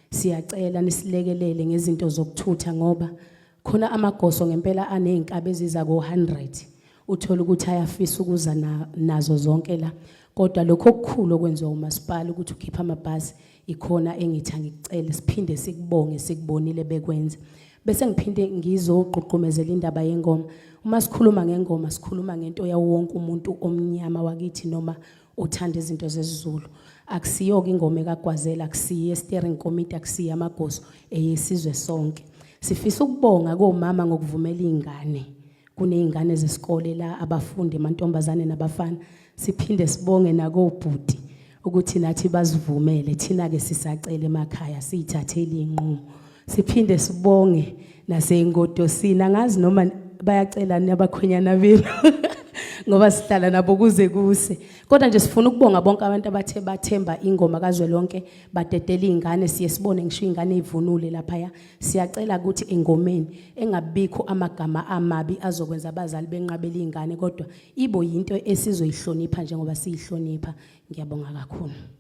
siyacela nisilekelele ngezinto zokuthutha ngoba khona amagoso ngempela aney'nkabi eziza ko-100 uthola ukuthi ayafisa ukuza nazo zonke la kodwa lokho okukhulu okwenziwa umasipala ukuthi ukhipha amabhasi ikhona engithi angikucele siphinde sikubonge sikubonile bekwenza bese ngiphinde ngizogqugqumezela indaba yengoma uma sikhuluma ngengoma sikhuluma ngento yawo wonke umuntu omnyama wakithi noma othanda izinto zesiZulu akusiyoke ingoma kaGwazela akusiye steering committee akusiye amagoso eyesizwe sonke sifisa ukubonga komama ngokuvumela izingane kunezingane zesikole la abafundi amantombazane nabafana siphinde sibonge nakobhuti ukuthi nathi bazivumele thina ke sisacela emakhaya siyithathele inqumo siphinde sibonge naseyingodosini angazi noma bayacela nabakhwenyana benu ngoba sihlala nabo kuze kuse kodwa nje sifuna ukubonga bonke abantu abathe bathemba ingoma kaZwelonke badedela izingane siye sibone ngisho izingane ezivunule lapha siyacela ukuthi engomeni engabikho amagama amabi azokwenza abazali benqabela izingane kodwa ibo yinto esizoyihlonipha njengoba siyihlonipha ngiyabonga kakhulu